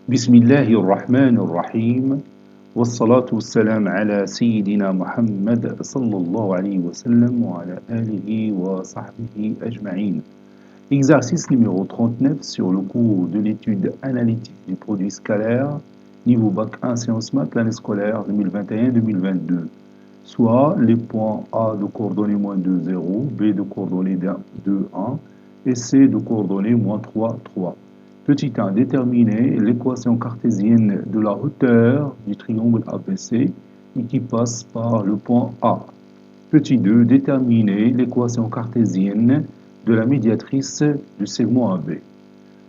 بسم الله الرحمن الرحيم والصلاة والسلام على سيدنا محمد صلى الله عليه وسلم وعلى آله وصحبه أجمعين. Exercice numéro 39 sur le cours de l'étude analytique du produit scalaire, niveau bac 1 sciences maths, l'année scolaire 2021-2022. Soit les points A de coordonnées moins 2, 0, B de coordonnées 2, 1 et C de coordonnées moins 3, 3. Petit 1, déterminer l'équation cartésienne de la hauteur du triangle ABC et qui passe par le point A. Petit 2, déterminer l'équation cartésienne de la médiatrice du segment AB.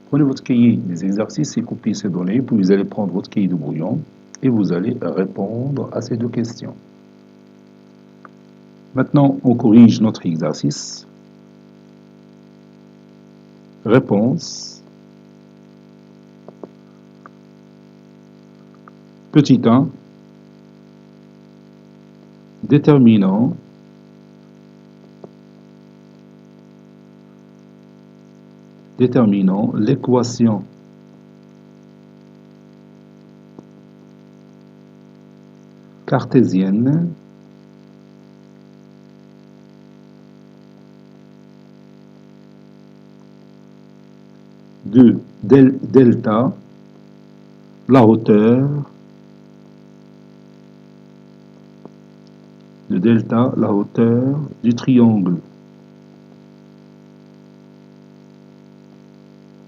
Prenez votre cahier des exercices et copiez ces données, puis vous allez prendre votre cahier de brouillon et vous allez répondre à ces deux questions. Maintenant, on corrige notre exercice. Réponse. Petit 1, déterminant l'équation cartésienne de delta, la hauteur du triangle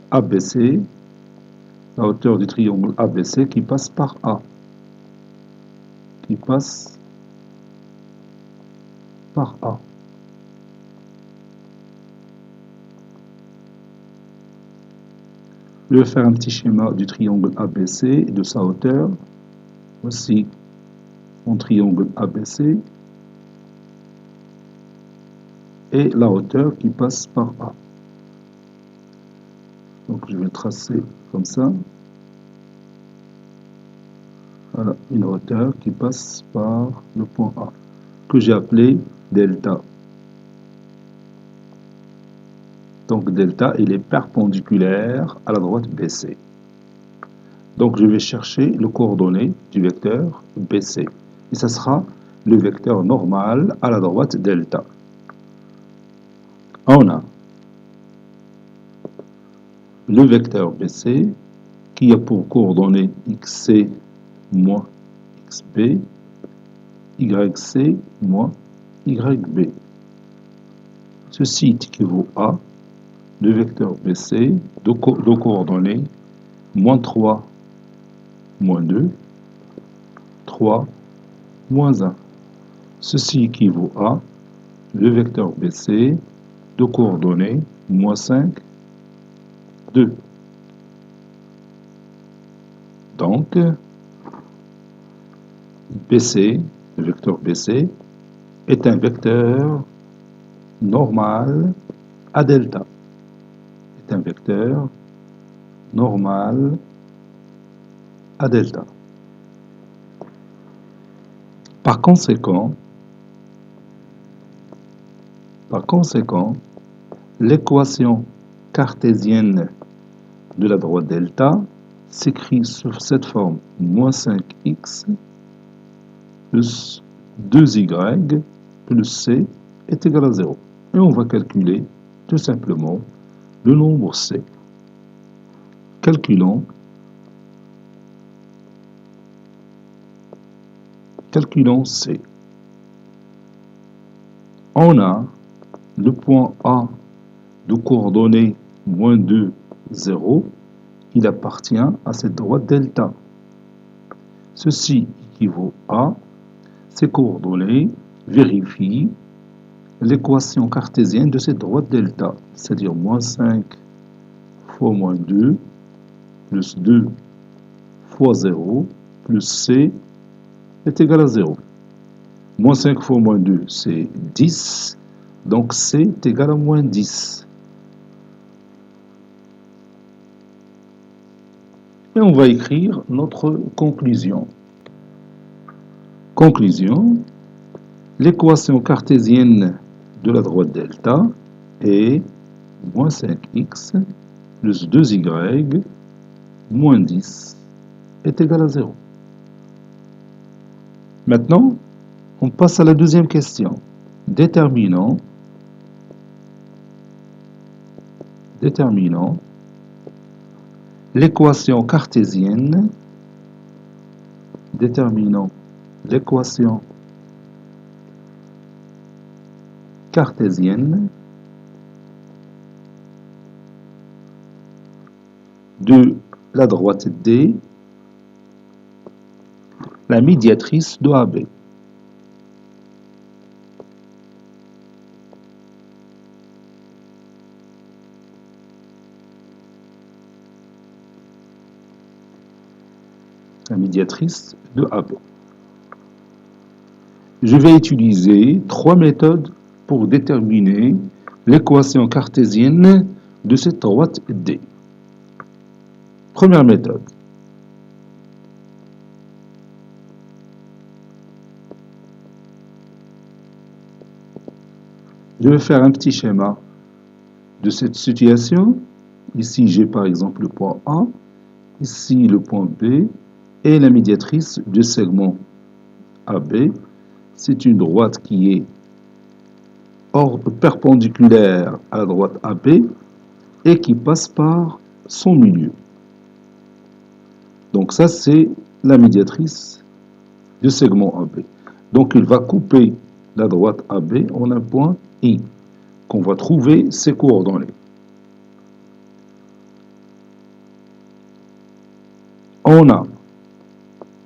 ABC, la hauteur du triangle ABC qui passe par A, Je vais faire un petit schéma du triangle ABC et de sa hauteur. Voici mon triangle ABC et la hauteur qui passe par A. Donc je vais tracer comme ça. Voilà, une hauteur qui passe par le point A, que j'ai appelé delta. Donc delta, il est perpendiculaire à la droite BC. Donc je vais chercher le coordonnées du vecteur BC. Et ça sera le vecteur normal à la droite delta. On a le vecteur BC qui a pour coordonnées XC moins XB, YC moins YB. Ceci équivaut à le vecteur BC de coordonnées moins 3, moins 2, 3, moins 1. Ceci équivaut à le vecteur BC de coordonnées moins 5, 2. Donc, BC, le vecteur BC, est un vecteur normal à delta. Est un vecteur normal à delta. Par conséquent, l'équation cartésienne de la droite delta s'écrit sur cette forme moins 5x plus 2y plus c est égal à 0. Et on va calculer tout simplement le nombre c. Calculons c. On a le point A de coordonnées moins 2, 0. Il appartient à cette droite delta. Ceci équivaut à ces coordonnées vérifient l'équation cartésienne de cette droite delta, c'est-à-dire moins 5 fois moins 2 plus 2 fois 0 plus c est égal à 0. Moins 5 fois moins 2, c'est 10, donc c est égal à moins 10. Et on va écrire notre conclusion. Conclusion, l'équation cartésienne de la droite delta est moins 5x plus 2y moins 10 est égal à 0. Maintenant, on passe à la deuxième question. Déterminons l'équation cartésienne. Déterminons l'équation cartésienne de la droite D, la médiatrice de AB. La médiatrice de AB. Je vais utiliser trois méthodes pour déterminer l'équation cartésienne de cette droite D. Première méthode. Je vais faire un petit schéma de cette situation. Ici, j'ai par exemple le point A, ici le point B, et la médiatrice du segment AB. C'est une droite qui est perpendiculaire à la droite AB et qui passe par son milieu. Donc ça, c'est la médiatrice du segment AB. Donc il va couper la droite AB en un point I, qu'on va trouver ses coordonnées. On a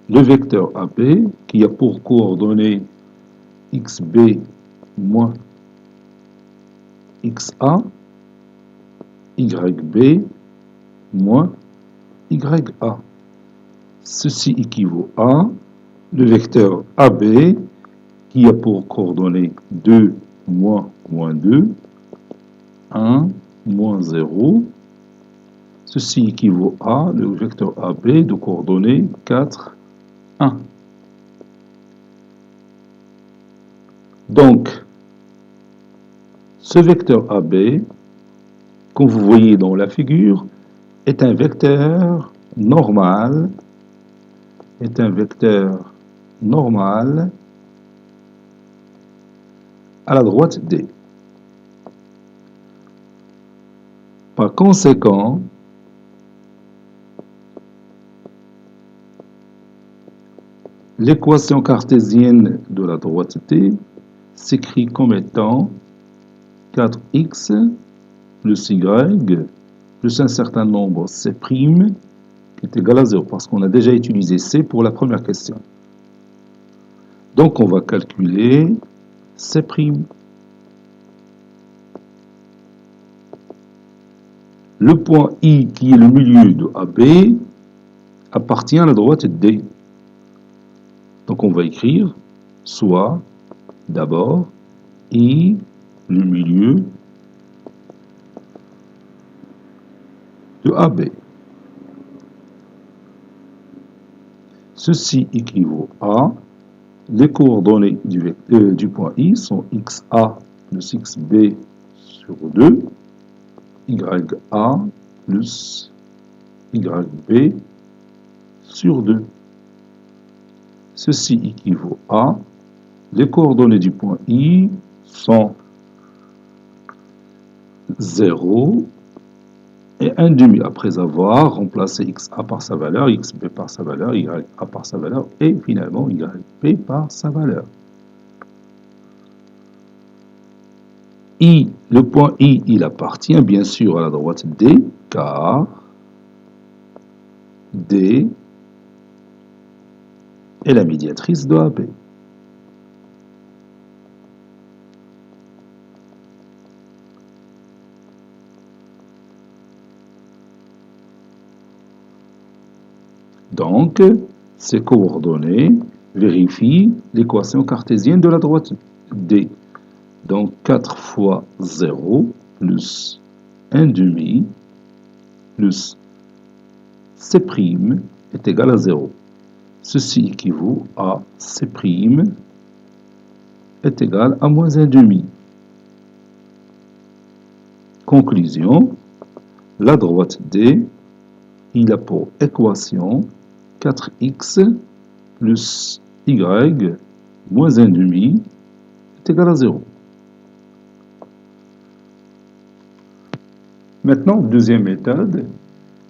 le vecteur AB qui a pour coordonnées XB moins XA, YB moins YA. Ceci équivaut à le vecteur AB qui a pour coordonnées 2 moins 2, 1 moins 0. Ceci équivaut à le vecteur AB de coordonnées 4, 1. Donc, ce vecteur AB, comme vous voyez dans la figure, est un vecteur normal, à la droite D. Par conséquent, l'équation cartésienne de la droite D s'écrit comme étant 4x plus y plus un certain nombre c' qui est égal à 0, parce qu'on a déjà utilisé c pour la première question. Donc on va calculer c'. Le point I, qui est le milieu de AB, appartient à la droite D. Donc on va écrire soit d'abord I, le milieu de AB. Ceci équivaut à les coordonnées du point I sont XA plus XB sur 2, YA plus YB sur 2. Ceci équivaut à les coordonnées du point I sont 0 et 1 demi après avoir remplacé XA par sa valeur, XB par sa valeur, YA par sa valeur et finalement YB par sa valeur. I, le point I, il appartient bien sûr à la droite D, car D est la médiatrice de AB. Donc, ces coordonnées vérifient l'équation cartésienne de la droite D. Donc, 4 fois 0 plus 1 demi plus C' est égal à 0. Ceci équivaut à C' est égal à moins 1 demi. Conclusion, la droite D, il a pour équation 4x plus y moins 1 demi est égal à 0. Maintenant, deuxième méthode.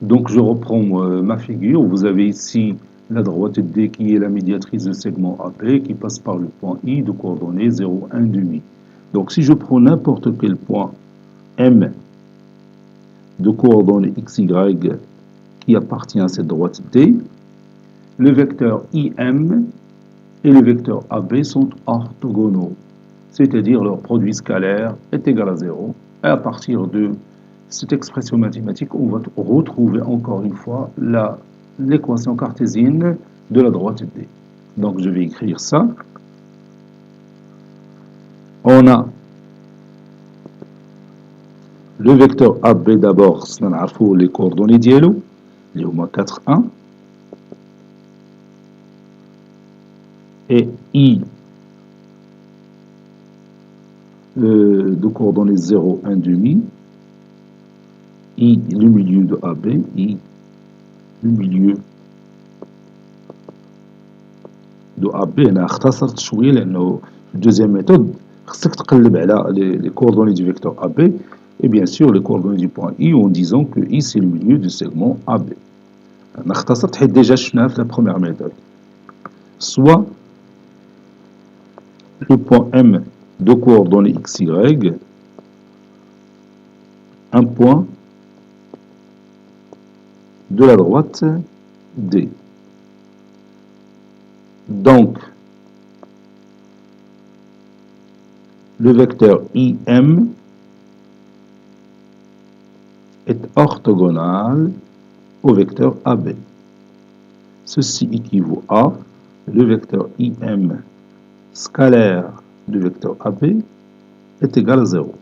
Donc, je reprends ma figure. Vous avez ici la droite D qui est la médiatrice du segment AB qui passe par le point I de coordonnées 0, 1 demi. Donc, si je prends n'importe quel point M de coordonnées XY qui appartient à cette droite D, le vecteur IM et le vecteur AB sont orthogonaux, c'est-à-dire leur produit scalaire est égal à 0. Et à partir de cette expression mathématique, on va retrouver encore une fois l'équation cartésienne de la droite D. Donc je vais écrire ça. On a le vecteur AB d'abord, c'est les coordonnées ديالو اللي هما 4 1 et I de coordonnées 0 1 demi, I le milieu de AB, I le milieu de AB. انا اختصرت شويه لانه في الدوزيام ميثود خصك تقلب على les coordonnées du vecteur AB et bien sûr les coordonnées du point I en disant que I c'est le milieu du segment AB. انا اختصرت حيت déjà شفناها في la première méthode. Soit le point M de coordonnées XY, un point de la droite D. Donc, le vecteur IM est orthogonal au vecteur AB. Ceci équivaut à le vecteur IM scalaire du vecteur AB est égal à 0.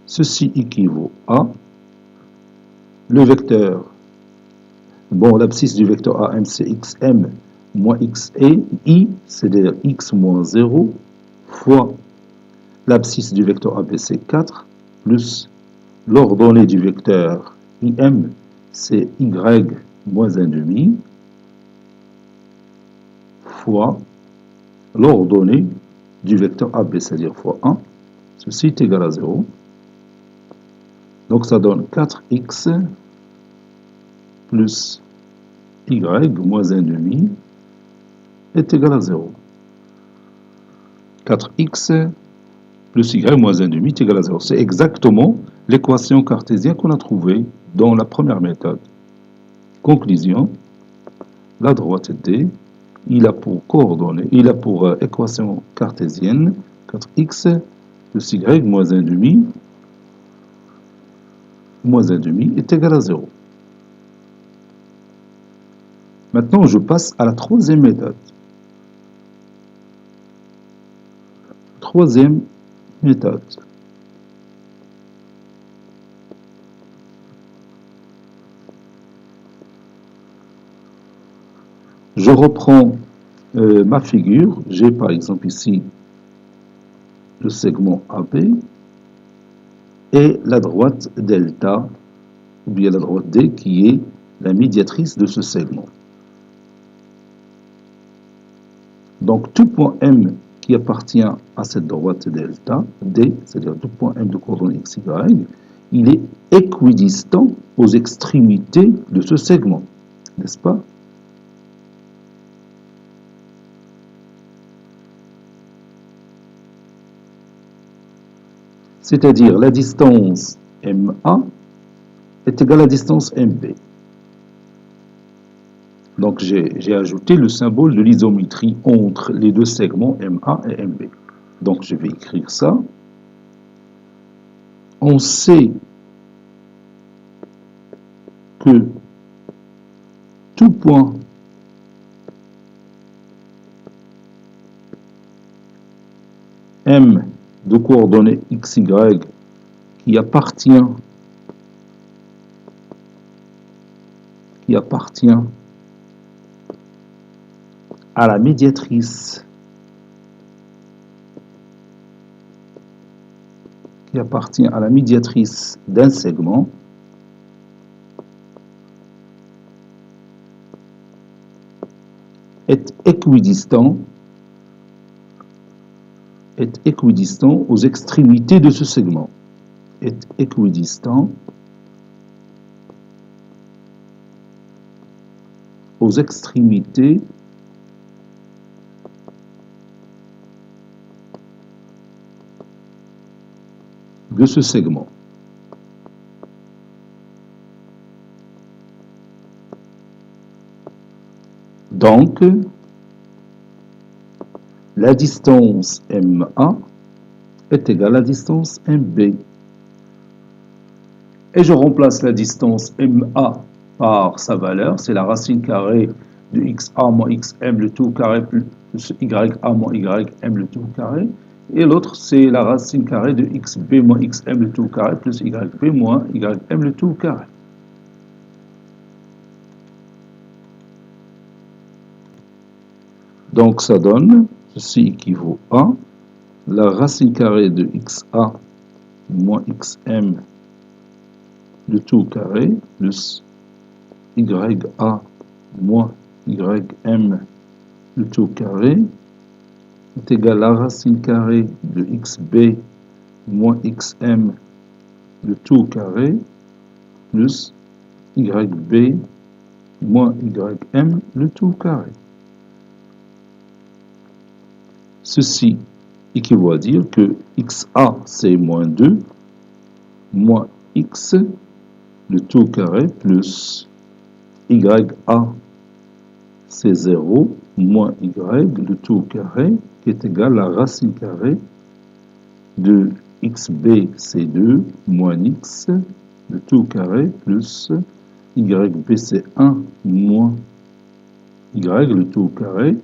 Ceci équivaut à le vecteur, bon, l'abscisse du vecteur AM c'est XM moins XE, I c'est-à-dire X moins 0 fois l'abscisse du vecteur AB c'est 4 plus l'ordonnée du vecteur IM c'est Y moins 1 demi fois l'ordonnée du vecteur AB, c'est-à-dire fois 1. Ceci est égal à 0. Donc ça donne 4x plus y moins 1 demi est égal à 0. 4x plus y moins 1 demi est égal à 0. C'est exactement l'équation cartésienne qu'on a trouvée dans la première méthode. Conclusion, la droite D, il a pour coordonnées, il a pour équation cartésienne 4x plus y moins 1 demi est égal à 0. Maintenant, je passe à la troisième méthode. Troisième méthode. Je reprends ma figure. J'ai par exemple ici le segment AB et la droite delta, ou bien la droite D qui est la médiatrice de ce segment. Donc tout point M qui appartient à cette droite delta, D, c'est-à-dire tout point M de coordonnées x, y, il est équidistant aux extrémités de ce segment, n'est-ce pas? C'est-à-dire la distance MA est égale à la distance MB. Donc j'ai ajouté le symbole de l'isométrie entre les deux segments MA et MB. Donc je vais écrire ça. On sait que tout point M de coordonnées XY qui appartient à la médiatrice d'un segment est équidistant aux extrémités de ce segment. Est équidistant aux extrémités de ce segment. Donc, la distance MA est égale à la distance MB. Et je remplace la distance MA par sa valeur, c'est la racine carrée de XA moins XM le tout carré plus YA moins YM le tout carré. Et l'autre, c'est la racine carrée de XB moins XM le tout carré plus YB moins YM le tout carré. Donc ça donne, ceci équivaut à la racine carrée de XA moins XM le tout carré plus YA moins YM le tout carré est égal à la racine carrée de XB moins XM le tout carré plus YB moins YM le tout carré. Ceci équivaut à dire que XA c'est moins 2 moins X le tout carré plus YA c'est 0 moins Y le tout carré qui est égal à la racine carrée de XB c'est 2 moins X le tout carré plus YB c'est 1 moins Y le tout carré.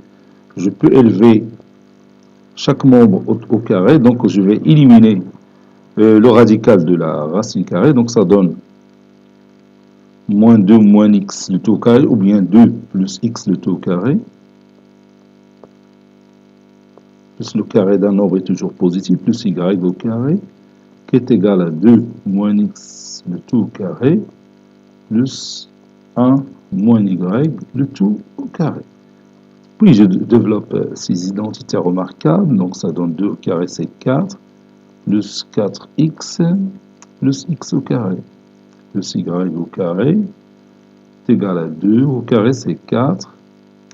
Je peux élever chaque membre au carré, donc je vais éliminer le radical de la racine carrée, donc ça donne moins 2 moins x le tout carré, ou bien 2 plus x le tout carré, plus le carré d'un nombre est toujours positif, plus y au carré, qui est égal à 2 moins x le tout carré, plus 1 moins y le tout au carré. Puis je développe ces identités remarquables, donc ça donne 2 au carré c'est 4, plus 4x, plus x au carré, plus y au carré, est égal à 2 au carré c'est 4,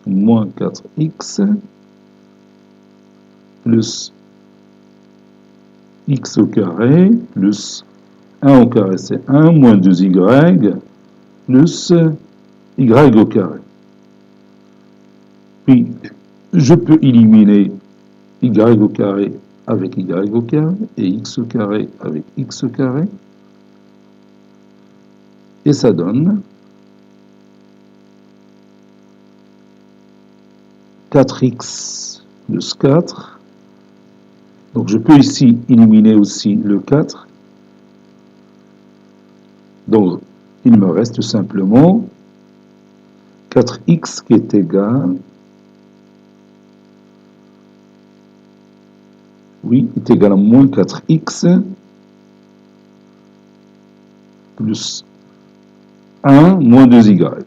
moins 4x, plus x au carré, plus 1 au carré c'est 1, moins 2y, plus y au carré. Puis, je peux éliminer y au carré avec y au carré et x au carré avec x au carré. Et ça donne 4x plus 4. Donc, je peux ici éliminer aussi le 4. Donc, il me reste simplement 4x qui est égal est égal à moins 4x plus 1 moins 2y.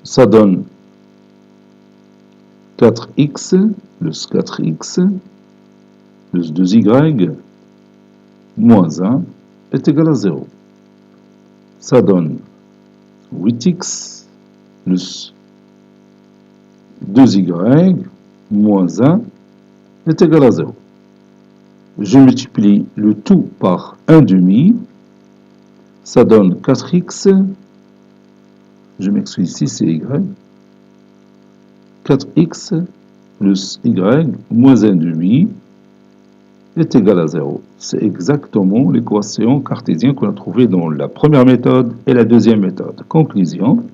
Ça donne 4x plus 4x plus 2y moins 1 est égal à 0. Ça donne 8x plus 2y moins 1 est égal à 0. Je multiplie le tout par 1 demi. Ça donne 4x. Je m'excuse ici, c'est y. 4x plus y moins 1 demi est égal à 0. C'est exactement l'équation cartésienne qu'on a trouvée dans la première méthode et la deuxième méthode. Conclusion,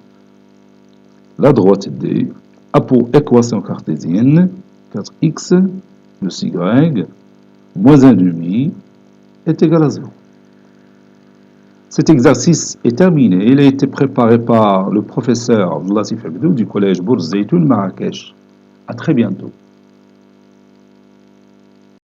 la droite D a pour équation cartésienne 4x plus y moins 1 demi est égal à 0. Cet exercice est terminé. Il a été préparé par le professeur Abdullah Sif Abdou du collège Bourz Zeytoun Marrakech. À très bientôt.